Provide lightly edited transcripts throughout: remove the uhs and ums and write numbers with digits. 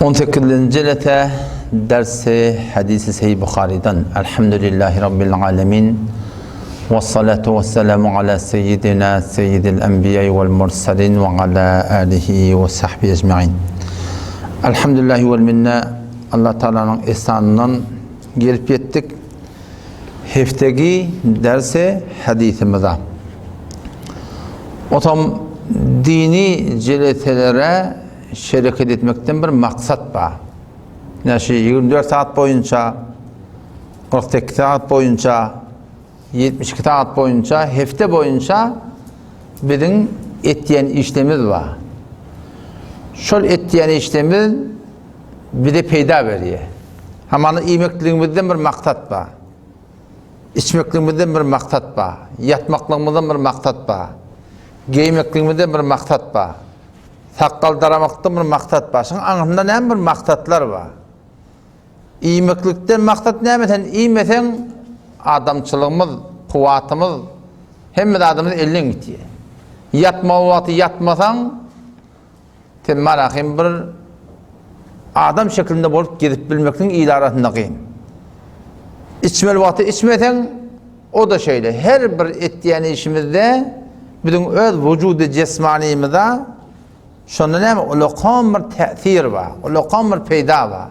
18. lete dersi hadisi Sahih Bukhari'den. Elhamdülillahi Rabbil alemin. Ve salatu ve selamu ala seyyidina seyyidil enbiyayı vel mursalin ve ala alihi ve sahbihi ecma'in. Elhamdülillahi vel minne. Allah Teala'nın ihsanından gelip yettik. Hefteki dersi hadisimize. O tam dini celetelere şeriket etmekten bir maksat var. Yani 24 saat boyunca, 48 saat boyunca, 72 saat boyunca, hafta boyunca bizim ettiğin işlemimiz var. Şol ettiğin işlemimiz bir de peyda veriyor. Hemen yemekliğimizden bir maksat var. İçmekliğimizden bir maksat var. Yatmaklığımızdan bir maksat var. Giymekliğimizden bir maksat var. Sakkal daramaktan bir maksat var. Şimdi anında ne bir maksatlar var. İyimeklikten maksat ne mi? Sen iyimesen adamçılığımız, kuvvetimiz hem de adamımız elin gidiyor. Yatma vakti yatmasan sen marakim bir adam şeklinde bulup gidip bilmekten idarasında kıyın. İçmeli vakti içmesen o da şöyle. Her bir ettiğin işimizde bizim öz vücudu cismanimizde şunda ne mi? Ulukan bir tesir var. Ulukan bir peyda var.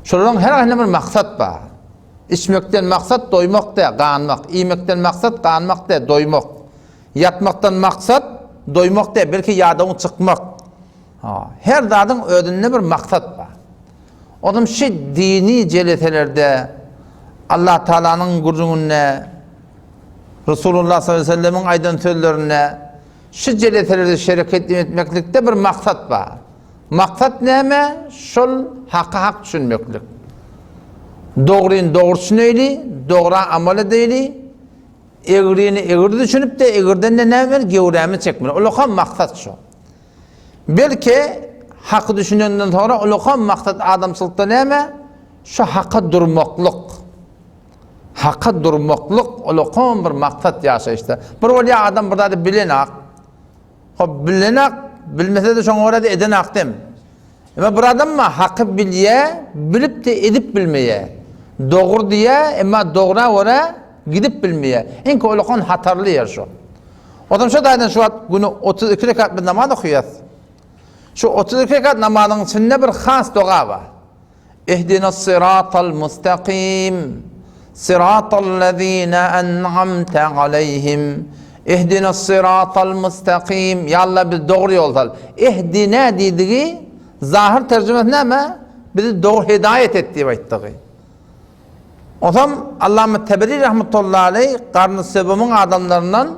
Şuradan herhangi bir maksat var. İçmekten maksat doymak da kanmak. İyimekten maksat kanmak da doymak. Yatmaktan maksat doymak da belki yağdan çıkmak. Her dağdan ödünne bir maksat var. Onun şu dini celetelerde Allah Teala'nın gurcunune, Resulullah sallallahu aleyhi ve sellem'in aydın sözlerine şu celetelerde şeriket etmeklikte bir maksat var. Maksat ne mi? Şol hakka hak düşünmeklik. Doğruyun doğrusun öyle, doğru amal edeyli, eğriğini eğri düşünüp de eğriden de ne mi? Gevremi çekmiyor. Ulukan maksat şu. Belki hakkı düşününden sonra ulukan maksat adamsılıkta ne mi? Şu hakka durmaklık. Hakka durmaklık ulukan bir maksat yaşa işte. Bir olya adam burada da bilenak. Bilenak, bilmese de şuna orada edenak dem. Ama bir adam mı hakkı bilye, bilip de edip bilmeye. Doğru diye ama doğru oraya gidip bilmeye. İnki ulukan hatarlı yer şu. Adam şu daydan şu günü 32 rekat bir namaz okuyuz. Şu 32 rekat namazın içinde bir khas dua var. İhdina sıratal mustakim. Sıratallezine en'amte aleyhim. İhdina sıratal mustakim. Ya Allah biz doğru yolda. İhdina dediği zahir tercümesi ne mi? Bizi doğru hidayet ettiği vaittiği. O zaman Allah-u Tebarî rahmetullahi aleyh karnı sebemin adamlarından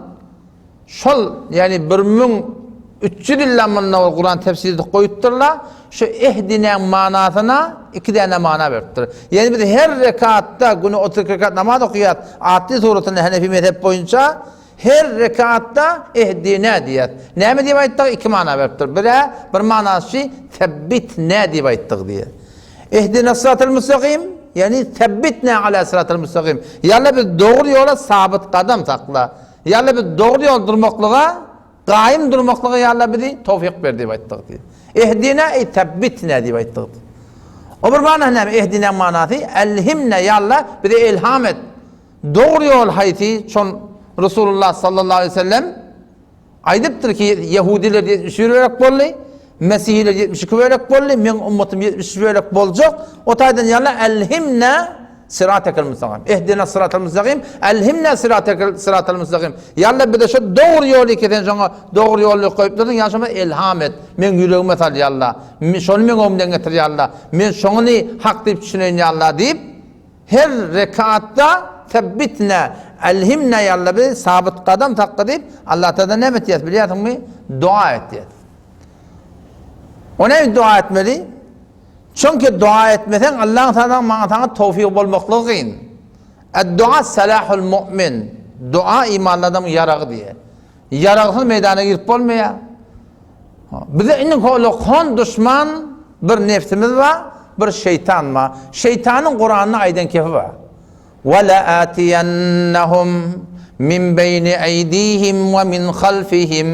şol yani 1300 yıllarında Kur'an tefsirde koyutturlar. Şu ihdinen manasına iki tane mana veriptir. Yani biz her rekatta günü 30 rekat namaz okuyat. Ati suretinde Hanefi mezhep boyunca her rekatta ihdine diyet. Ne mi diye ayettik? İki mana veriptir. Bir manası tebbitne diye ayettik diye. İhdine sıratel müstakim yani tebbitne ala sıratel müstakim. Yani biz doğru yola sabit kadam takla. Yani biz doğru yol durmaklığa daim durmaklığa ya bizi tevfik ver diye ayettik diye. İhdine tebbitne diye ayettik. O bir mana ne? İhdine manası elhimne ya Allah bize ilham et. Doğru yol hayti çon Resulullah sallallahu aleyhi ve sellem aydıptır ki Yahudiler 70 vererek bollu, Mesihler 72 vererek bollu, men ummetim 70 vererek bolacak. O taydan ya Allah elhimne sıratekel müstakim. İhdina sıratel müstakim. Elhimne sıratel müstakim. Ya Allah bir de şu doğru yolu keten sonra doğru yolu koyup durdun ya şuna ilham et. Men yüreğime sal ya Allah. Şunu men omdan getir ya Allah. Men şunu hak deyip düşüneyim ya Allah deyip her rekatta tebbitne elhimne ya Allah bir sabit kadam takka deyip Allah Teala ne etmeyeceğiz biliyorsun mu? Dua et diye. O ne dua etmeli? Çünkü dua etmesen Allah'ın sana tevfik olmaklığı kıyın. Dua selahul mu'min. Dua imanlı adamın yarağı diye. Yarağısız meydana girip olmaya. Bize inin kolukan düşman bir nefsimiz var, bir şeytan var. Şeytanın Kur'an'ın aydan kefi var. وَلَآتِيَنَّهُمْ مِنْ بَيْنِ اَيْدِيهِمْ وَمِنْ خَلْفِهِمْ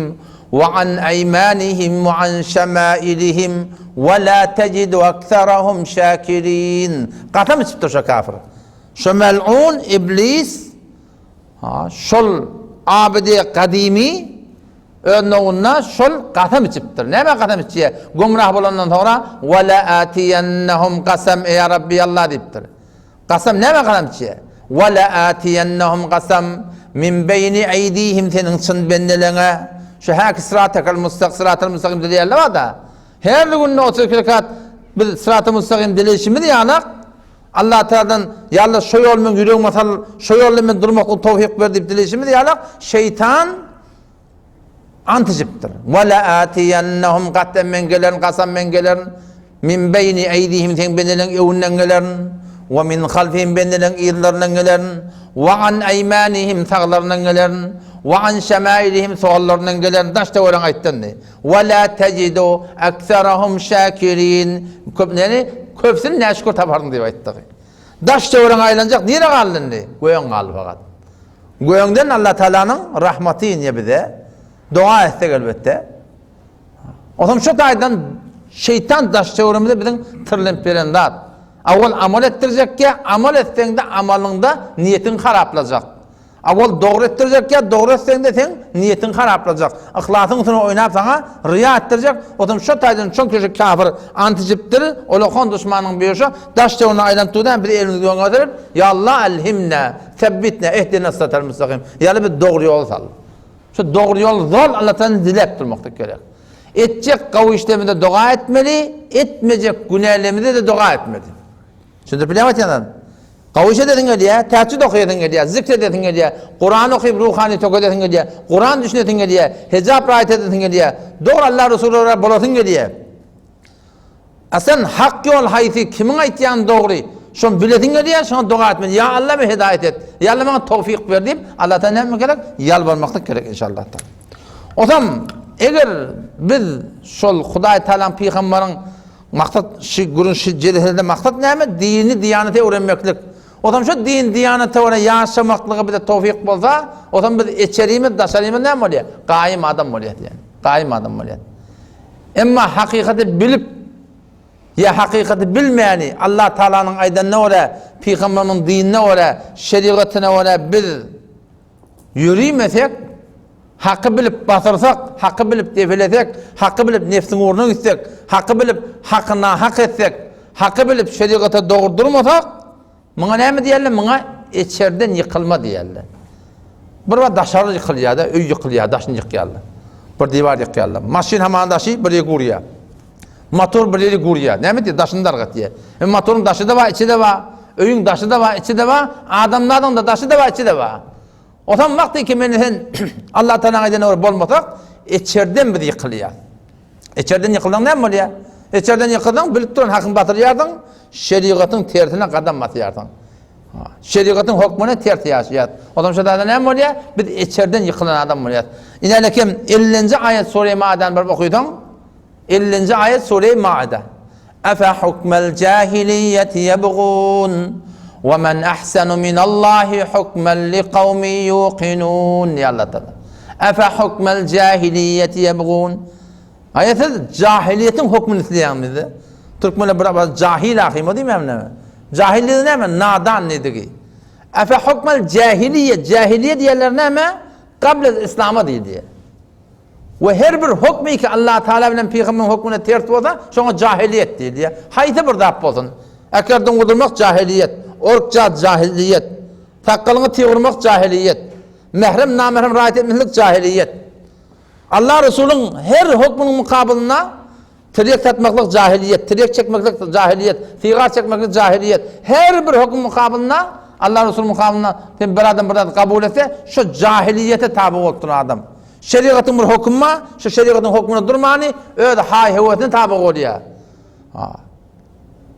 وعن أيمانهم وعن شمائلهم ولا تجد أكثرهم شاكرين. قسم içipdir şu kafir. Şu mel'un iblis şol abidi kadimi önüne şol qasam içipdir. Neme qasam içiye? Gumrah bolandan sonra ve la atiyennahum qasam ya Rabbi Allah diptir. Qasam neme qasam içiye? Ve la atiyennahum qasam min beyni eydihim senin çın bendelene şu hak sıratakal mustaqim diye var da her gün o rekat biz sırat-ı mustaqim dileyişimiz yanak Allah Teala'dan yalnız şu yolun yürüyün masal şu yolun durmakla tevfik verdi dileyişimiz yanak şeytan anticiptir. Ve la atiyennahum qattem men gelen qasam men gelen min beyni eydihim sen benelen evünden gelen ve min halfihim benelen iyillerden gelen ve an eymanihim sağlarından gelen ve an şemailihim sollarından gelen daşta olan ayttan ne ve la tecidu ekserahum şakirin köpsün ne şükür taparın diye ayttık. Daşta olan aylanacak nere kaldın ne? Göğün kaldı fakat. Göğünden Allah Teala'nın rahmeti ne bize dua etsek elbette. O zaman şu aydan şeytan daşta olanımızda bizim tırlım perendat. Avval amal ettirecek ki amal etsen de amalında niyetin haraplayacak. Avval doğru ettirecek ki doğru etsen de sen niyetin haraplayacak. İhlasın sana oynayıp sana riya ettirecek. O zaman şu taydan çok kişi kafir anticiptir. Olakon düşmanın bir şey. Daşta onu aylantıdan bir elini gönderilir. Ya Allah elhimne, sebbitne, ehdine sıratal müstakim. Yani bir doğru yol sal. Şu doğru yol zor Allah'tan dilep durmakta gerek. Edecek kavu işleminde dua etmeli, etmeyecek günahlarımızda de dua etmeli. Şimdi bilemet yandan. Kavuşa dedin diye, teheccüd okuyedin diye, zikredin diye, Kur'an okuyup ruhani tokadedin diye, Kur'an düşünedin diye, hicab rahat edin diye, doğru Allah Resulü olarak bolatın diye. Sen hak yol haysi kimin aytyan doğru? Şunu biledin diye, şunu dua etmeli. Ya Allah beni hidayet et. Ya Allah bana tevfik ver deyip Allah'tan ne mi gerek? Yalvarmakta gerek inşallah. O zaman eğer biz şol Huday Teala'nın peygamberin maksat şu gurun şu cedhelinde maksat ne mi? Dini diyanete öğrenmeklik. O zaman şu din diyanete öğren yaşamaklığı bize tevfik bolsa, o zaman biz içeriğimiz, dışarıyımız ne mi oluyor? Kaim adam oluyor yani. Kaim adam oluyor. Ama hakikati bilip ya hakikati bilmeyeni Allah Teala'nın aydanına öyle, peygamberin dinine öyle, şeriatına öyle biz yürüymesek, hakkı bilip basırsak, hakkı bilip defelesek, hakkı bilip nefsin uğruna gitsek, hakkı bilip hakkına hak etsek, hakkı bilip şeriata doğru durmasak, buna ne mi diyelim? Buna içeriden yıkılma diyelim. Bir var daşarı yıkılıyor da, öy yıkılıyor, daşını yıkıyorlar. Bir divar yıkıyorlar. Maşin hemen daşı bir yeri kuruyor. Motor bir yeri kuruyor. Ne mi diye? Daşını dargat diye. Motorun daşı da var, içi de var. Öyün daşı da var, içi de var. Adamların da daşı da var, içi de var. O zaman vakti ki sen Allah Teala'nın oraya bolmasak, içeriden bir yıkılıyor. İçeriden yıkıldın ne mi oluyor? İçeriden yıkıldın, bilip durun hakkını batırıyordun, şeriatın tersine kadam batıyordun. Şeriatın hükmüne ters yaşayat. O zaman şurada ne mi oluyor? Bir içeriden yıkılan adam oluyor. İnelekim 50. ayet Sure-i Ma'adan bir okuyordun. 50. ayet Sure-i Ma'ada. Efe hukmel cahiliyyeti yebğun. وَمَنْ أَحْسَنُ مِنَ اللّٰهِ حُكْمًا لِقَوْمٍ يُوقِنُونَ ya Allah Teala. Efe hukmel cahiliyyeti yebğun. Ayette cahiliyetin hükmünü isteyenmizdi. Türkmenle beraber cahil ahim o değil mi emne? Cahilliği ne mi? Nadan nedir ki? Efe hukmel cahiliye diyenler ne mi? Kabla İslam'a değil diye. Ve her bir hükmü ki Allah Teala bilen peygamberin hükmüne ters olsa sonra cahiliyet değil diye. Haydi burada yapılsın. Ekerden kudurmak cahiliyet. Orkça cahiliyet, takkalını tiyurmak cahiliyet, mehrem namehrem rahat etmeklik cahiliyet. Allah Resulü'nün her hükmünün mukabiline tirek tatmaklık cahiliyet, tirek çekmeklik cahiliyet, sigar çekmeklik cahiliyet. Her bir hükmün mukabiline Allah Resulü'nün mukabiline beraber kabul etse şu cahiliyete tabi olsun adam. Şeriatın bir hükmü, şu şeriatın hükmüne durmani öyle hay hevesine tabi oluyor.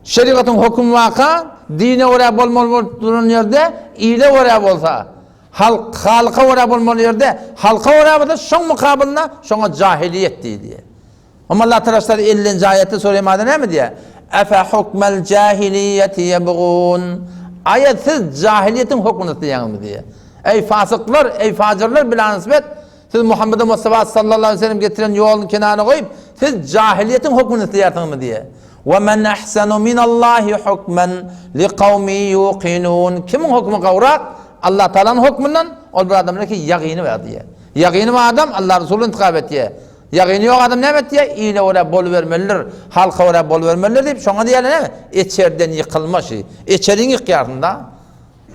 Şeriatın hükmü vaka dine oraya bolmalı yerde iyile oraya bolsa halka oraya bolmalı yerde halka oraya bolsa şun mukabiline şuna cahiliyet diye. Ama Allah Teala 50. ayette Sure-i Ma'da ne mi diye? Efe hukmel cahiliyeti yebğun. Ayetsiz cahiliyetin hükmünü isteyen mi diye. Ey fasıklar, ey facirler bile nispet Siz Muhammed Mustafa sallallahu aleyhi ve sellem getiren yolun kenarına koyup siz cahiliyetin hükmünü isteyertiniz mı diye. وَمَنْ أَحْسَنُ مِنَ اللّٰهِ حُكْمًا لِقَوْمِ يُوقِنُونَ Kimin hükmü kavrak? Allah Teala'nın hükmünden o bir adamlar ki yaqini var diye. Yaqini var adam Allah Resulü intikab et diye. Yaqini yok adam ne et diye? İyle oraya bol vermeliler, halka oraya bol vermeliler deyip şuna diyeler ne mi? İçeriden yıkılma şey. İçerin yıkıyardında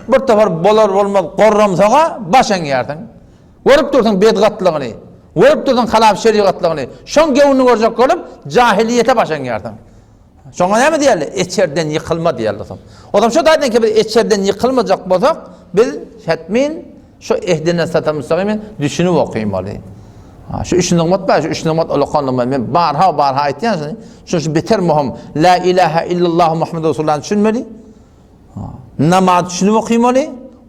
bir tefar bolar olmaz qorram sağa başan yerden. Görüp dursun bedgatlığını. Görüp dursun halaf şeriatlığını. Şon gevunu görecek olup cahiliyete başan yerden. Şuna ne mi diyeler? İçeriden yıkılma diyeler. Adam şu da ki biz içeriden yıkılmayacak bolsak biz şetmin şu ehdine satan müstakimin düşünüp okuymalı. Şu üç nımat var, şu üç nımat ulukanlığım ben barha ayetiyen şu beter muhim la ilahe illallah Muhammed Resulullah düşünmeli. Namaz düşünüp okuymalı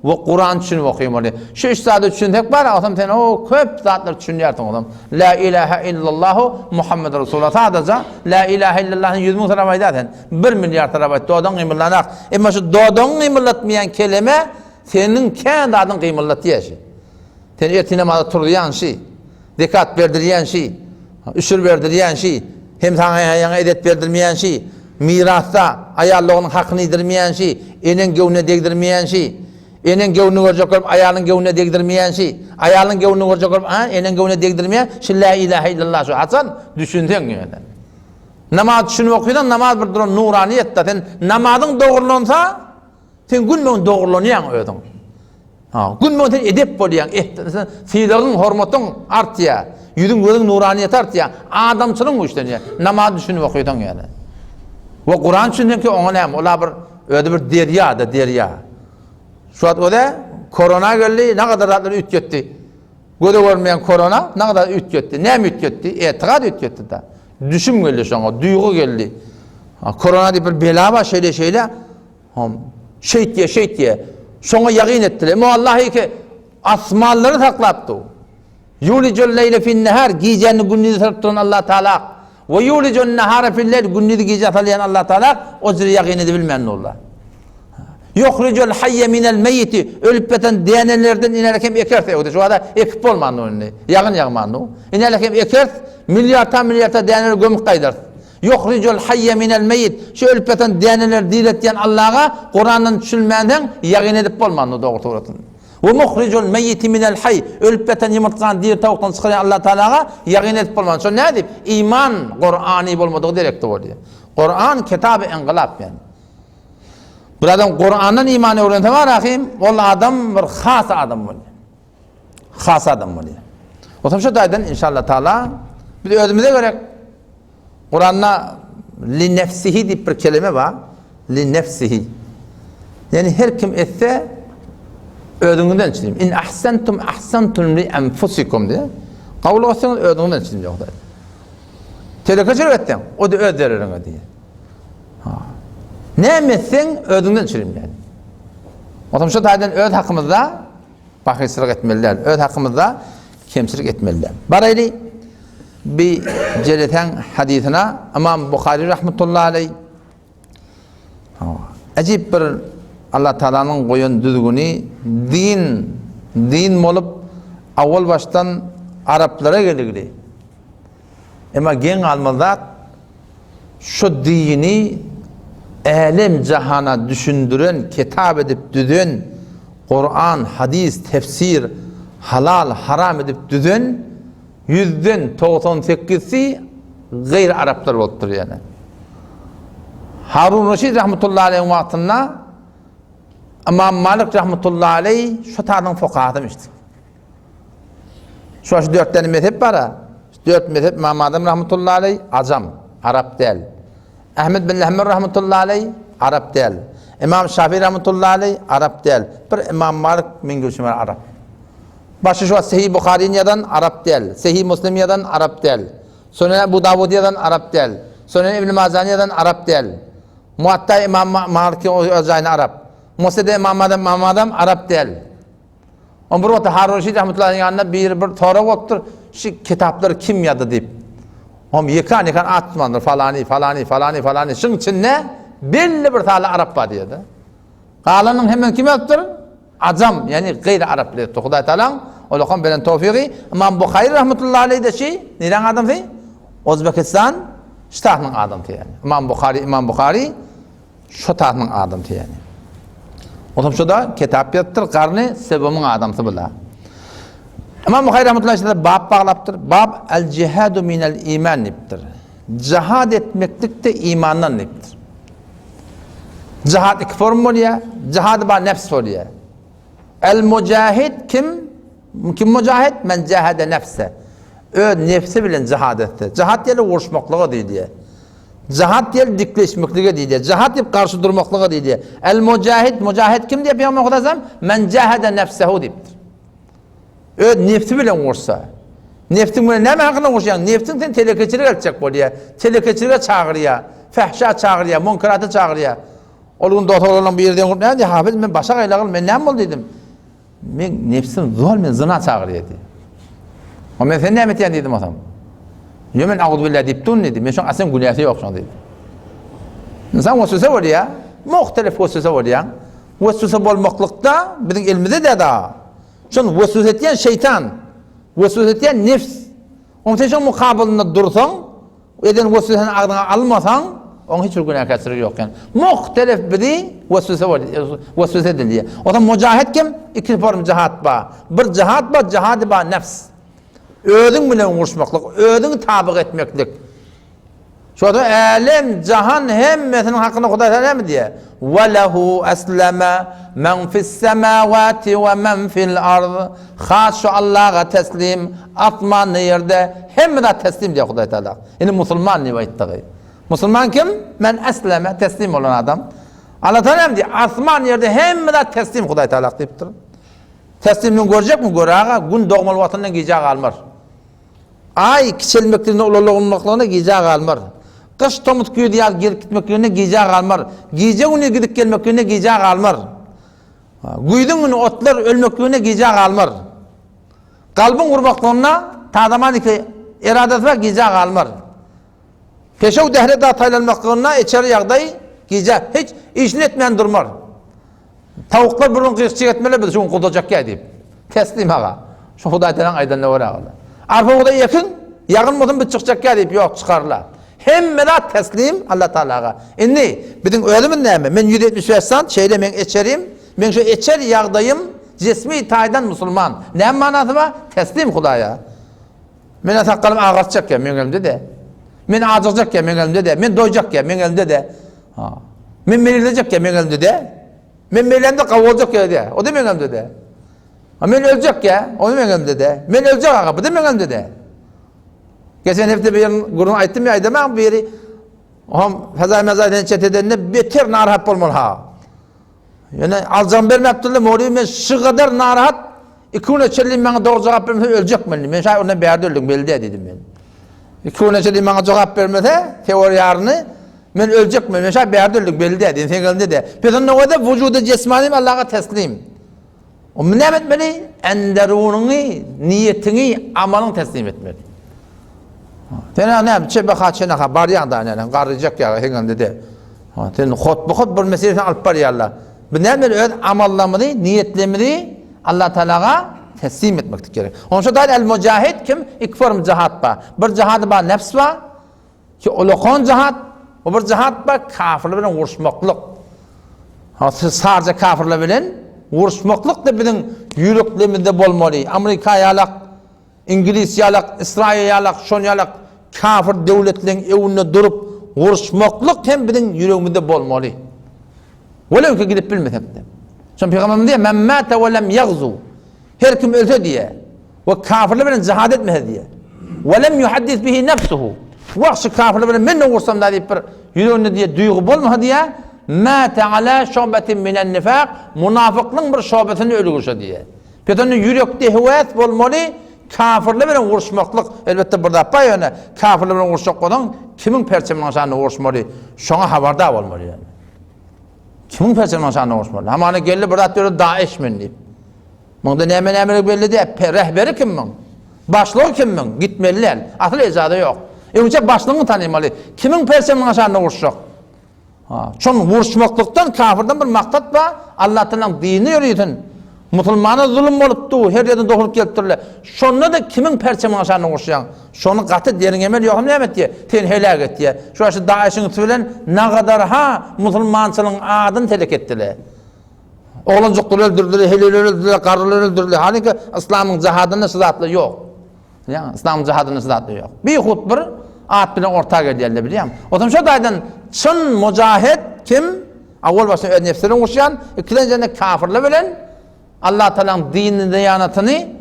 ve Kur'an düşünüp okuymalı. Şu üç saat düşünmek var, adam sen o köp zatlar düşünüyorsun adam. La ilahe illallah Muhammed Resulullah sadece la ilahe illallah'ın 100 bin terabayt zaten 1 milyar terabayt doğadan kıyımlanak. Ama şu doğadan kıyımlatmayan kelime senin kendi adın kıyımlat yaşi. Sen ertine namazda turlayan şey, zekat verdiryen şey, üsür verdiryen şey, hem sana yana edet verdirmeyen şey, mirasta ayarlığının hakkını yedirmeyen şey, enen gevne degdirmeyen şey, enen gevni görecek olup ayarın gevne degdirmeyen şey, ayarın gevni görecek olup enen gevne degdirmeyen şey la ilahe illallah şu atsan düşünsen yani. Namaz düşünüp okuydan namaz bir durum nuraniyet da sen namazın doğrulunsa sen günmün doğrulunayan ödün. Günmün sen edep bolayan, fiilin hormatın artıya, yüzün gözün nuraniyet artıya, adamçılığın güçleniyor. Namaz düşünüp okuydan yani. Ve Kur'an düşündüm ki ona ne? Ola bir öyle bir derya. Şu an o da korona geldi, ne kadar rahatları üt gitti. Göde görmeyen korona ne kadar üt gitti. Ne mi üt gitti? Etikad üt gitti da. Düşüm geldi şu an, duygu geldi. Korona diye bir bela var şeyle. Şeyt diye. Sonra yakin ettiler. Ama Allah'ı ki asmalları saklattı. Yulicul leyle fin nehar giyeceğini gündüzü sarıptıran Allah Teala. Ve yulicul nehara fil leyl gündüzü giyeceği atalayan Allah Teala o zırı yakin edebilmeyen Allah. Yuhricul hayye minel meyyiti ölüp beten diyenelerden inerek hem ekerse şu anda ekip olmandı onu. Yakın yakmandı o. İnerek hem ekers milyarta diyeneleri gömük kaydar. Yuhricul hayye minel meyyit şu ölüp beten diyeneler dilet diyen Allah'a Kur'an'ın düşünmeyenden yakin edip olmandı doğru. Ve muhricul meyyiti minel hayy ölüp beten yumurtkan diye tavuktan çıkaran Allah Teala'ya yakin edip olmandı. Şu ne deyip? İman Kur'an'ı olmadığı direkte oluyor. Kur'an kitab-ı engılap yani. Bir adam Kur'an'dan imanı öğrenti var akıyım, o adam bir khas adam oluyor. Khas adam oluyor. O zaman şu daydan inşallah Teala biz özümüze göre Kur'an'da li nefsihi diye bir kelime var. Li nefsihi. Yani her kim etse özünden çizeyim. İn ahsentum li enfusikum diye. Kavul olsanız özünden çizeyim. Telekaçır ettin, o da öz derlerine diye. Ne emretsen özünden çürüm yani. O zaman şu daydan öz hakkımızda bakışsızlık etmeliler. Öz hakkımızda kemsilik etmeliler. Barayli bir celeten hadisine İmam Bukhari rahmetullahi aleyh acip bir Allah Teala'nın koyun düzgünü din olup avval baştan Araplara geligili. Ama gen almazda şu dini alem cahana düşündüren, kitap edip düzen, Kur'an, hadis, tefsir, halal, haram edip düzen, 100'den 98'si gayr Araplar oldudur yani. Harun Reşid rahmetullahi aleyh'in vaktinde İmam Malik rahmetullahi aleyh şu tarihten fukaha demişti. Şu 4 tane mezhep var. 4 mezhep İmam Adem rahmetullahi aleyh Acam, Arap değil. Ahmed bin Lahmer rahmetullahi aleyh Arap değil. İmam Şafii rahmetullahi aleyh Arap değil. Bir İmam Malik min görüşüm var Arap. Başı şu Sahih Bukhari'den Arap değil. Sahih Müslim'den Arap değil. Sonra Ebu Davud'dan Arap değil. Sonra İbn Mazani'den Arap değil. Muatta İmam Malik'in özayını Arap. Musned İmam Adam Arap değil. Ama bu Harun Reşid rahmetullahi yanında bir Tora yoktur. Şu kitapları kim yazdı deyip. Ama yıkan atmandır falani. Şunun için ne? Belli bir tane Arap var diyordu. Kalanın hemen kim yaptır? Acam yani gayri Arap diyordu. Huday Teala Olakan beren tawfiqi. İmam Bukhari rahmetullahi aleyhi de neden adam fi? Özbekistan ştatının adamı yani. İmam Bukhari şu tahtının adamı yani. Otam şu da kitap yaptır, karnı sebebinin adamı bula. İmam Bukhari rahmetullahi aleyhi bab bağlaptır. Bab el cihadu minel iman niptir. Cihad etmeklik de imandan niptir. Cihad iki form oluyor. Cihad ba nefs oluyor. El mücahid kim? Kim mücahid? Men cahade nefse. Nefsi bilen cihad etti. Cihad diye uğraşmaklığı değil. Cihad diye dikleşmekliği değil. Cihad diye karşı durmaklığı değil. El mücahid kim diye Peygamber okudasam? Men cahade nefsehu deyiptir. Nefsi bilen uğraşsa. Nefsin bilen ne hakkında uğraşan? Nefsin sen telekeçilik edecek oluyor. Telekeçiliğe çağırıyor. Fehşa çağırıyor. Munkaratı çağırıyor. Olgun doktorlarla bir yerden kurup ne diye hafız ben başa kaylağım ben ne mi dedim. Ben nefsim zor men zina çağırıyordu. Ama ben sen ne emetiyen dedim o zaman. Yo men ağudu billahi deyip dedim. Ben şu an aslında günahı yok şu an dedim. İnsan vesvese var ya. Muhtelif vesvese var ya. Vesvese bolmaklıkta bizim ilmide de daha. Şun vesvese etiyen şeytan. Vesvese etiyen nefs. Onun için şu mukabilinde dursan eden vesveseni ağzına almasan onun hiç günah kesiri yok yani. Muhtelif biri vesvese var, vesvese ediliyor. O zaman mücahid kim? İki form cihat var. Bir cihat var, cihad var nefs. Ödün bile uğraşmaklık, ödün tabık etmeklik. Şu da alem, cihan hemmesinin hakkında Kuday Teala mi diye? وَلَهُ أَسْلَمَ مَنْ فِي السَّمَاوَاتِ وَمَنْ فِي الْأَرْضِ Haşu Allah'a teslim, atman yerde hem de teslim diye Kuday Teala. Yani Müslüman rivayetleri. Müslüman kim? Men esleme, teslim olan adam. Allah Teala diyor, asman yerde hem de teslim Kuday Teala deyiptir. Teslimliğini görecek mi? Göre gün doğmalı vatanından giyeceği kalmar. Ay kiçelmeklerine, olurluğunluklarına giyeceği kalmar. Kış tomut köyü diye gelip gitmeklerine giyeceği kalmar. Giyeceği günü gidip gelmeklerine giyeceği kalmar. Güydün günü otlar ölmeklerine giyeceği kalmar. Kalbin kurbaklarına tadaman ki iradesi var giyeceği kalmar. Peşev dehre dataylanmaklarına içeri yağdayı giyeceği. Hiç işini etmeyen durmar. Tavuklar burun kıyıkçık etmeli biz şunu kudacak ya deyip. Teslim ağa. Şu Huday Teala'nın aydan ne var ağa. Arpa Huday yakın mıdın bir çıkacak ya deyip yok çıkarlar. Hem merak teslim Allah Teala'ya. İnni bizim ölümün ne mi? Ben 175 sant şeyle ben içeriyim. Ben şu içer yağdayım. Cismi taydan Müslüman. Ne manası var? Teslim Hudaya. Ben atakalım ağartacak ya benim elimde de. Ben ağacacak ya benim elimde de. Ben doyacak ya benim elimde de. Ben verilecek ya benim elimde de. Ben verilerimde kavulacak ya de. O da benim elimde de. Ben ölecek ya. O da benim elimde de. Ben ölecek ağa. Bu da benim elimde de. Geçen hafta bir yerin gurunu ayttım ya aydamam bir yeri. Fezai mezayden çet edenine beter narahat olmalı ha. Yani alacağım vermeyaptırlar. Mağlubi ben şu kadar narahat. 2 gün içerliyim bana doğru cevap vermese ölecek ben. Ben şahit ondan bir yerde öldüm. Belli dedim ben. 2 gün içerliyim bana cevap vermese teori yarını ben ölecek ben. Ben şahit bir yerde öldüm. Belli dedim. Sen geldi de. Peki o da vücudu cismaniyim Allah'a teslim. O ne etmeli? Enderununu, niyetini, amalını teslim etmeli. Sen ne çebe kaçına bari yanda ne qarayacak ya hemen dedi. Sen xot bir meselesini alıp bar yalla. Bu ne böyle amallamını, niyetlemini Allah Teala'ya teslim etmek gerek. Onun için el mücahid kim? İki form cihat var. Bir cihat var nefs var. Ki ulukan cihat, o bir cihat var kafirle bilen vuruşmaklık. Sadece kafirle bilen vuruşmaklık da bizim yüreklerimizde bolmalı. Amerika yalak, İngiliz yalak, İsrail yalak, şon yalak, kafir devletlerin evinde durup vuruşmaklık hem bizim yüreğimizde bolmalı. Velev ki gidip bilmesek de. Şimdi Peygamberimiz diye men mâte ve lem yagzu. Her kim ölse diye ve kafirle bilen cihad etmese diye. Ve lem yuhaddis bihi nefsuhu. Vakşı kafirle bilen men ne vursam da deyip bir yüreğinde diye duygu bolmasa diye mâte alâ şubetin minen nifâk. Münafıklığın bir şubetini ölürse diye. Peygamber'in yürekte hüvvet bolmalı. Kafirle bilen vuruşmaklık elbette burada pay yani kafirle bilen vuruşmak olan kimin perçeminin aşağına vuruşmalı şuna haberdar olmalı yani. Kimin perçeminin aşağına vuruşmalı? Ama hani geldi burada diyor Daesh min deyip. Bunda ne belli değil. Rehberi kimmin? Başlığı kimmin? Gitmeliler. Asıl icadı yok. Önce başlığını tanımalı. Kimin perçeminin aşağına vuruşacak? Çünkü vuruşmaklıktan kafirden bir maksat var. Allah Teala'nın dini yürüyün. Musulmana zulüm bolupdy, her ýerden dokunup gelipdirler. Şonda da kimin perçemi aşanyny goşýan? Şonu gaty derin emel ýokmy nämet diye, ten helak etdi. Şu Daişiň bilen nagadar ha musulmançylygyň adyny telek etdiler. Oğlancıkları öldürdüler, heleleri öldürdüler, karıları öldürdüler. Halbuki İslam'ın cihadının sıdatlı yok. Yani İslam'ın cihadının sıdatlı yok. Bir hutbur at bilen ortağa geldiler biliyor musun? O zaman şu daydan çın mücahit kim? Avval başına öz nefsini kuşayan, ikincide kafirle bilen Allah Teala'nın dinini, diyanetini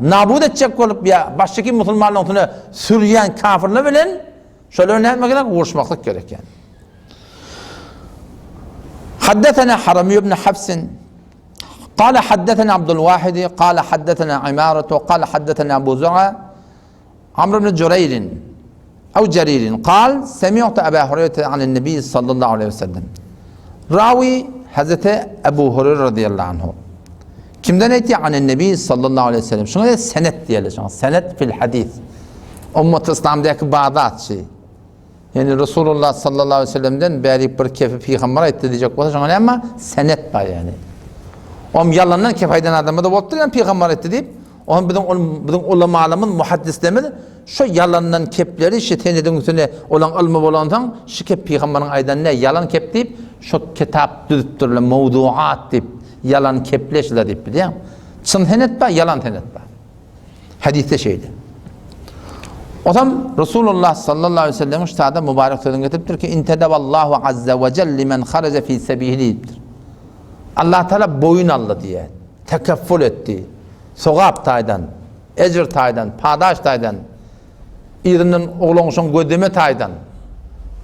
nabud edecek olup ya baştaki Müslümanlığını sürüyen kafirle bilen şöyle önemli gerek, uğraşmaklık gerek yani. حدثنا حرمي بن حفص قال حدثنا عبد الواحد قال حدثنا عمارة قال حدثنا أبو زرعة عمرو بن جرير أو جرير قال سمعت أبا هريرة عن النبي صلى الله عليه وسلم راوي Hazreti Ebu Hureyre radıyallahu anh. Kimden etti? Anen Nebi sallallahu aleyhi ve sellem. Şuna da senet diyelim. Senet fil hadis. Ümmet-i İslam'daki Bağdat şey. Yani Resulullah sallallahu aleyhi ve sellem'den beri bir kefi peygamber etti diyecek olsa şuna ama senet var yani. Om yalandan kefaydan adamı da boptur yani peygamber etti deyip onun bizim ulemalarımın muhaddislerimiz şu yalandan kepleri şetenedin üstüne olan ilmi bolandan şu kep peygamberin aydan ne yalan kep deyip şu kitap düdüttürle mevduat deyip yalan kepleşle deyip biliyor musun? Çın tenet var, yalan tenet var. Hadiste şeydi. O zaman Resulullah sallallahu aleyhi ve sellem üstada mübarek sözünü getiriptir ki intedevallahu azze ve celle limen haraca fi sebilidir. Allah Teala boyun aldı diye tekeffül etti. Sogap taydan, ecir taydan, padaş taydan, irinin oğlunuşun gödeme taydan,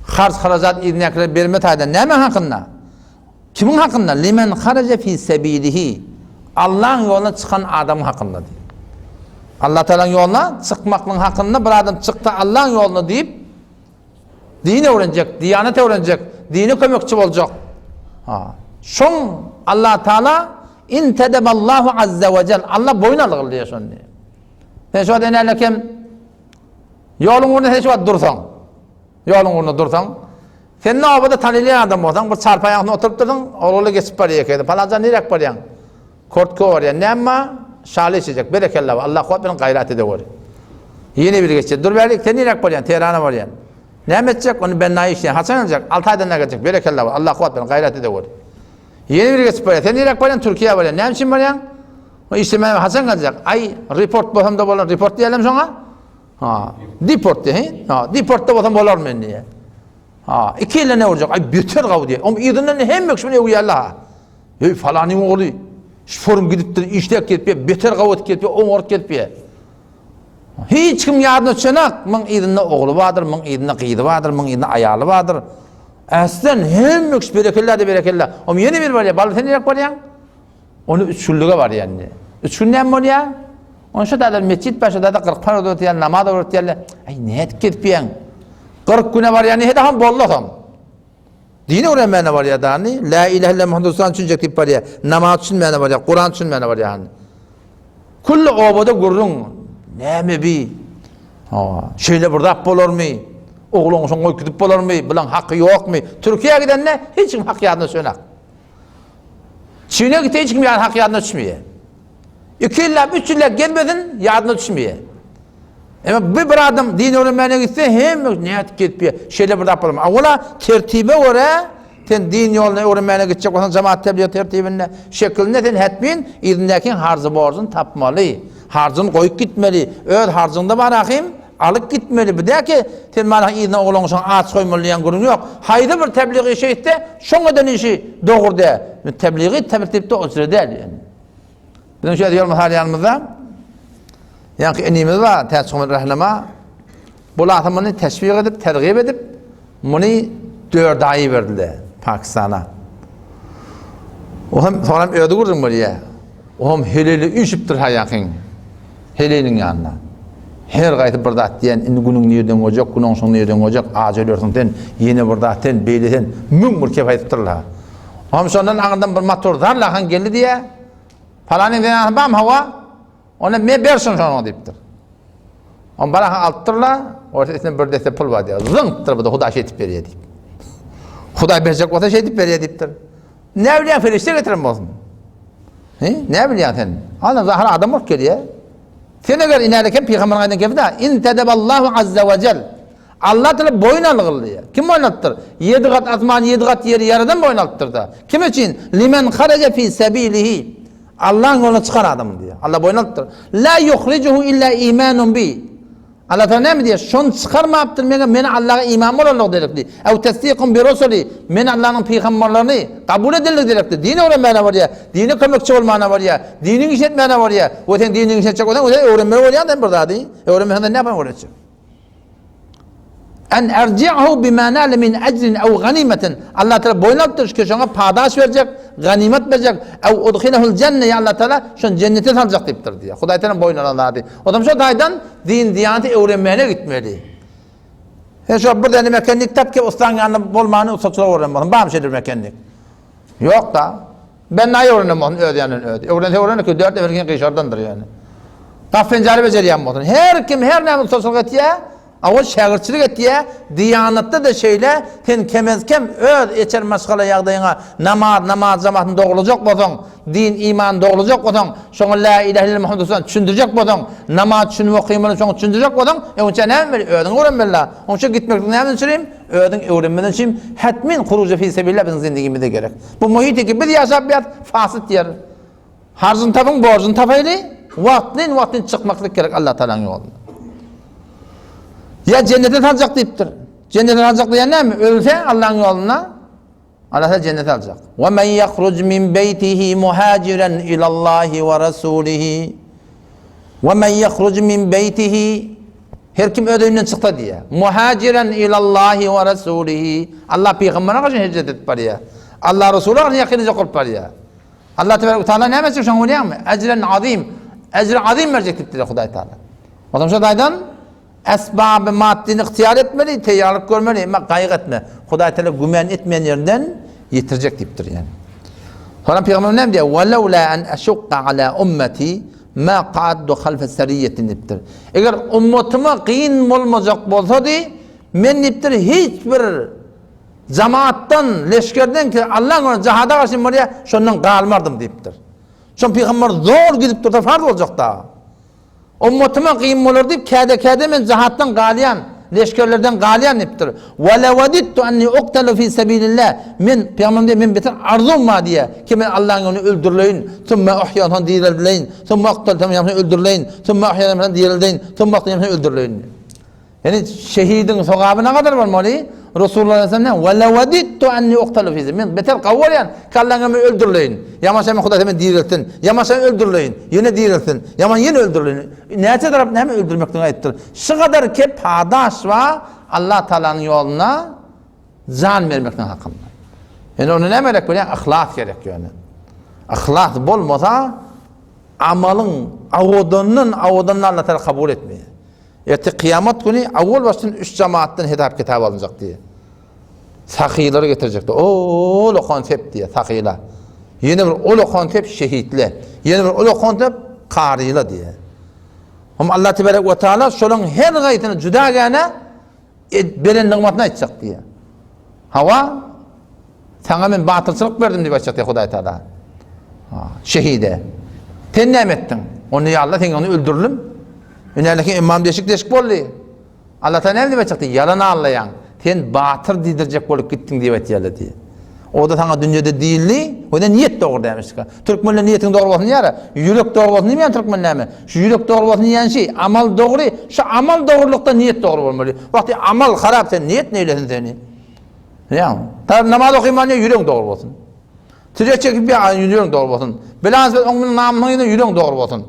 harç harajat irnekler verme taydan. Nemen hakkında? Kimin hakkında? Limen haraca fi sebilihi. Allah'ın yoluna çıkan adam hakkında diye. Allah Teala'nın yoluna çıkmaklığın hakkında bir adam çıktı Allah'ın yoluna deyip dini öğrenecek, diyanet öğrenecek, dini kömekçi olacak. Şun Allah Teala intedeballahu azze ve cel Allah boyun alır diye şunu. Sen şu anda ne kim? Yolun uğruna şu anda dursan. Yolun uğruna dursan. Sen ne yapıda tanılayan adam olsan, bir çarpı ayağına oturup durdun, oğlu geçip paraya kaydı. Falanca nereye parayan? Kortku var ya, ne ama? Şali içecek, berekellah var. Allah kuvvet benim gayret ede var. Yeni bir geçecek. Dur verdik, sen nereye parayan? Teherana var yani. Ne edecek? Onu ben nayi işleyen. Hasan alacak, 6 aydan ne gelecek? Berekellah var. Allah kuvvet benim gayret ede var. Yeni bir geçip parayan. Sen nereye parayan? Türkiye var yani. Ne için parayan? O işlemeye Hasan alacak. Ay, report boham da bolan. Report diyelim sana. Deport de. Deport da boham bolar mı diye. 2 yılda ne olacak? Ay beter gav diye. Ama idinin hem yok şimdi uyarla. Ey falanın oğlu. Forum gidip işlek ketpiye, beter gav et ketpiye, oğurt ketpiye. Hiç kim yardım çanak. Mın idinin oğlu vardır, mın idinin kıydı vardır, mın idinin ayalı vardır. Aslen hem yok berekellah de berekellah. Ama yeni bir var ya, balı tenerek var ya. Onu 3 günlüğe var yani. 3 günden var ya. Onun şu da mescid başında da 40 para ödüyor, namaz öğretiyor. Ay ne et ketpiyen. 40 güne var yani, hedi ham bollatam. Dini öğrenmeyene var ya da hani. La ilahe illallah Muhammed Resulullah için cekip var ya. Namaz için meyene var ya. Kur'an için meyene var ya hani. Kullu obada gurrun. Ne mi bi? Şöyle burada bolor mu? Oğlun son koy gidip bolor mu? Bilen hakkı yok mu? Türkiye'ye giden ne? Hiç kim hak yadına söyler. Çin'e gide hiç kim hak yadına düşmüyor. 2 yıllar, 3 yıllar gelmedin yadına düşmüyor. Ama bir adam din öğrenmeye gitse hem niyet gitmiyor. Şeyle burada yapalım. Ola tertibe göre sen din yoluna öğrenmeye gidecek olsan cemaat tebliğ tertibine şekline sen etmeyin. İdindeki harzı borcunu tapmalı. Harcını koyup gitmeli. Öz harcında bırakayım alıp gitmeli. Bir de ki sen bana idine oğlansan ağaç koymalıyan kurun yok. Haydi bir tebliği şeyde şuna dönüşü doğru de. Tebliği tertipte o süre değil yani. Bizim şöyle diyorum hali yanımızda. Yani enimiz var, teşvik rahlama. Bu atımını teşvik edip, tergib edip, bunu 4 ay verdiler Pakistan'a. O hem sonra ödü kurdum buraya. O hem heleli üşüptür hayakın. Helinin yanına. Her gayet burada diyen, günün nereden olacak, günün sonu nereden olacak, acil örtünden, yeni burada ten, beyliden, mümmür kefayettirler. O hem sonradan ağırdan bir motorlar lakan geldi diye, falanın denen bam hava, ona me bersin şonu deyiptir. On bana alttırlar, ortasında bir deste pul var diye. Zınktır bu da Huda şey etip veriyor deyip. Huda verecek olsa şey etip veriyor deyiptir. Ne bileyim ferişte getirin bozun. Ne biliyorsun sen? Adam zahir adam olup geliyor. Sen eğer inerken peygamberin aydan geldi da in tedeballahu azze ve cel. Allah Teala boyun algılıyor. Kim oynattır? 7 kat asman 7 kat yeri yaradan boyun alttır da. Kim için? Limen kharaca fi sabilihi. Allah'ın yoluna çıkan adam diyor. Allah boyun alttır. La yukhrijuhu illa imanun bi. Allah Teala ne mi diyor? Şunu çıkarmayıptır men Allah'a iman olanlık derekli. Ev tesdiqun bi rusuli. Men Allah'ın peygamberlerini kabul edilir derekli. Dini öğrenmeyene var ya. Dini kömekçi olmayana var ya. Dinin işletmeyene var ya. O sen dinin işletecek olan o da öğrenmeye var ya da burada değil. Öğrenmeyene ne yapar öğretecek? En erci'hu bima nale min ecrin ev ganimetin. Allah Teala boyunlattır ki şuna padaş verecek, ganimet verecek. Ev udkhilehul cenne ya Allah Teala şunu cennete salacak deyiptir diye. Huday Teala boyunladı. O da şu daydan din diyaneti öğrenmeye gitmeli. Şu burada mekanlik kitap ki ustan yanında bolmanı ustaçılar öğrenmem. Bağım şeydir mekanlik. Yok da. Ben neyi öğrenemem? Öğrenenin öğrenenin. Öğrenenin ki 4 everken kıyışardandır yani. Kafencari beceriyen olsun. Her kim her ne ustaçılık etiye Avol şagirçilik etdiye diyanatda da şeyle sen kemezkem öz eçer maskala yağdayına namaz zamanını doğulacak bolsaň din iman doğulacak bolsaň şoňa la ilahe illallah Muhammed Rasulullah düşündirecek bolsaň namaz düşünüp okuymaly şoňa düşündirecek bolsaň onça näme öýüň öğrenmeli onça gitmek näme üçin öýüň öğrenmeden için hatmin huruj fi sebillah bizim zindagimizde gerek bu muhitki bir ýaşap ýat fasit yer harzyn tapyň borjyn tapaýly wagtyn çykmaklyk gerek Allah Taalaň ýolunda. Ya cennete alacak deyiptir. Cennete alacak diyen ne mi? Ölse Allah'ın yoluna Allah da cennete alacak. Ve men yahruc min beytihi muhaciren ilallahi ve rasulihi. Ve men yahruc min beytihi her kim ödüğünden çıktı diye. Muhaciren ilallahi ve rasulihi. Allah peygamberine karşı hicret et paraya. Allah Resulü karşı yakınıca kul paraya. Allah Teala ne emecek şu an öyle mi? Ecren azim. Ecren azim verecek deyiptir Huday Teala. O zaman şu daydan esbab-ı maddini ihtiyar etmeli, teyyarlık görmeli ama gayık etme. Huday Teala gümen etmeyen yerden yitirecek deyiptir yani. Sonra Peygamber ne diyor? وَلَوْ لَا أَنْ أَشُقَّ عَلَى أُمَّتِي مَا قَعَدُّ خَلْفَ سَرِيَّةٍ deyiptir. Eğer ümmetime kıyın olmayacak bolsa di, men deyiptir hiçbir cemaattan, leşkerden ki Allah'ın cihada karşı buraya şundan kalmardım deyiptir. Çünkü Peygamber zor gidip durda farz olacak da. Ummetime kıyım olur deyip kâde men cihattan galiyan, leşkerlerden galiyan deyiptir. Ve levedittu enni uqtalu fi sebilillah. Men Peygamber diye men beter arzum ma diye. Ki men Allah'ın onu öldürleyin, thumme ahyadan dirildeyin, thumme aqtaltam yamını öldürleyin, thumme ahyadan dirildeyin, thumme aqtaltam öldürleyin. Yani şehidin sogabına kadar var mali. Resulullah sallallahu aleyhi ve sellem ve levedittu enni uqtalu fi sebilillah. Men beter qawwalayan Allah'ın öldürleyin. Yamaşa men Hudaý diriltin. Yamaşa öldürleyin. Yine diriltin. Yaman yine öldürleyin. Näçe tarap näme öldürmekden aýtdyr. Şu kadar ki padaş wa Allah Taala'nın yoluna can vermekden hakymda. Yani onu näme gerek bilen ihlas gerek yani. İhlas bolmasa amalın awdandan Allah Taala kabul etmeýär. Eti kıyamet günü avval baştan 3 cemaattan hitap kitabı alınacak diye. Sakileri getirecekti. O konsept diye sakiyla. Yeni bir o konsept şehitle. Yeni bir o konsept karıyla diye. Ama Allah Tebarek ve Teala şolun her gayetini cüda gane beren nıgmatına edecek diye. Hava sana men batılçılık verdim diye başlayacak diye Hudaý Teala. Şehide. Sen ne ettin? Onu ya Allah sen onu öldürülüm. Üneleki imam deşik boldu. Allah Teala ne demek? Yalan anlayan. Sen batır didirecek bolup gittin diye etiyeli diye. O da sana dünyada değilli, o da niyet doğru demiş. Türkmenle niyetin doğru olsun yara. Yürek doğru olsun demeyen Türkmenle mi? Şu yürek doğru olsun diyen şey, amal doğru. Şu amal doğrulukta niyet doğru olmalı. Vakti amal harap sen, niyet neylesin seni? Yani, tabi namaz okuyman diye yürek doğru olsun. Tücek çekip bir yürek doğru olsun. Bilans ve onun namına yürek doğru olsun.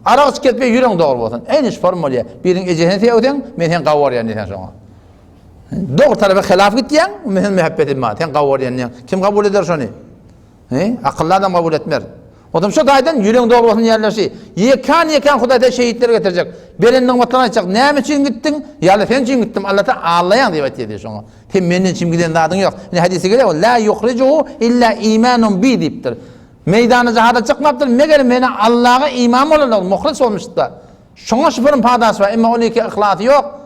Ara çıkıp bir yürek doğru olsun. En iş formalı. Birin ecehine teyuden, men sen kavvar yani sen sonra. Doğru tarafa hilaf gittiyen, men muhabbet etme. Sen kavvar yani. Kim kabul eder şunu? Akıllı adam kabul etmer. Odam şu daydan yürek doğru olsun yerleşi. Yekan Hudaýda şehitleri getirecek. Belinden vatan açacak. Ne için gittin? Ya sen için gittim. Allah da ağlayan diye ediyor şuna. Sen menin için giden dadın yok. Ne hadisi geliyor. La yukhrijuhu illa imanun bi deyiptir. Meydana cihada çıkmaptır. Meğer meni Allah'a imam olarak muhlis olmuştu da. Şuna şüphenin padası var. Ama onun ki ihlatı yok.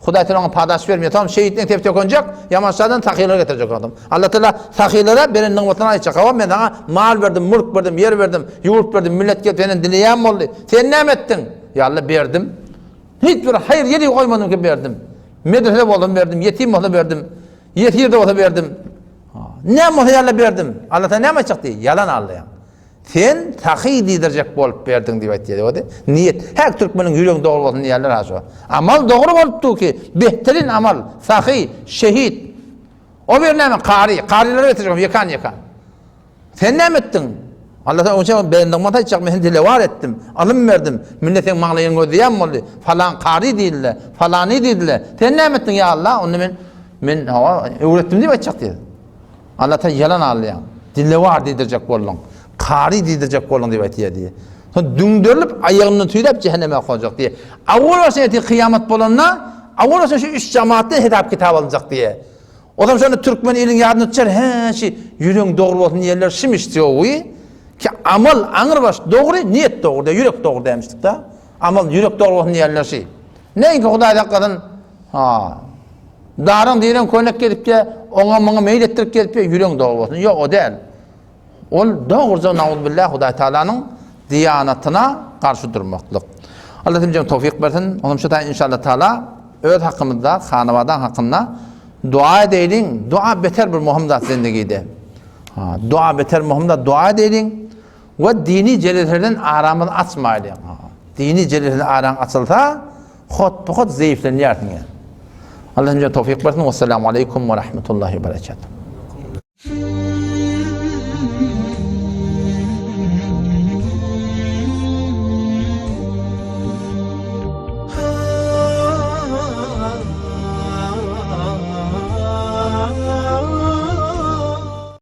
Hudaý Teala ona padaş bermiyor. Tamam şehitden tep tökünjek, ýamançlardan takylar getirecek adam. Allah Teala takylara beren nimetini aýtjak. Hawa men sana mal berdim, mülk berdim, yer berdim, ýurt berdim, milletke senden dileýän boldy. Sen näme etdin? Ya Allah berdim. Hiç bir hayır yeri koymadım ki berdim. Medrese boldum berdim, yetim boldum berdim. Yetirde boldum berdim. Ne muhyalla berdim. Allah'tan ne açık diye yalan Allah'ım. Sen taqiy didirjek bolup berdin diye aytdy odi. Niyet. Her Türkmenin yüreğinde doğru bolsun diýerler haşo. Amal doğru bolupdy ki behterin amal, taqiy, şehit. O bir näme qari, qariler ötürüm yakan. Sen näme etdin? Allah'tan onça benden mata açacak men dilewar etdim. Alım verdim. Milletin mağlayan gözüyen boldy. Falan qari diýdiler, falany diýdiler. Sen näme etdin ya Allah? Onu men hawa öwretdim diýip açacak diýdi. Allah'tan yalan Allah'ım. Dilewar diýdirjek boldun. Qari diýdirjek boldun diýip aýtdy. Sonra düňdürlüp aýagyny tüýlep cehenneme goýjak diýe. Awul başynda kıyamet bolanda, awul başynda şu üç cemaatde hitap kitap alınjak diýe. Odam şonu Türkmen elin ýadyna tutjar. He, şu yüreğin dogry bolsun diýerler şim işdiýogy. Ki amal aňyr baş dogry, niyet dogry, yürek dogry demişdik da. Amal yürek dogry bolsun diýerler şi. Näinki Hudaýdan gadan darın diýen könek gelipke, oňa maňa meýil etdirip gelipke yüreğin dogry bolsun. Ýok, o däl. Ol dogryja naudbillah Hudaý Taalanyň diýanatyna garşy durmaklyk. Allah temjem tawfik bersin. Onum şata inşallah taala öz hakkımızda, hanabadan hakkında dua edelim. Dua beter bir muhammedat zindegide. Dua beter muhammedat dua edelim. Ve dini celillerden aramını açmayalım. Dini celillerden aran açılsa hot zayıflanır. Allah'ın tawfik versin. Vesselamu aleyküm ve rahmetullahi ve berekatuhu.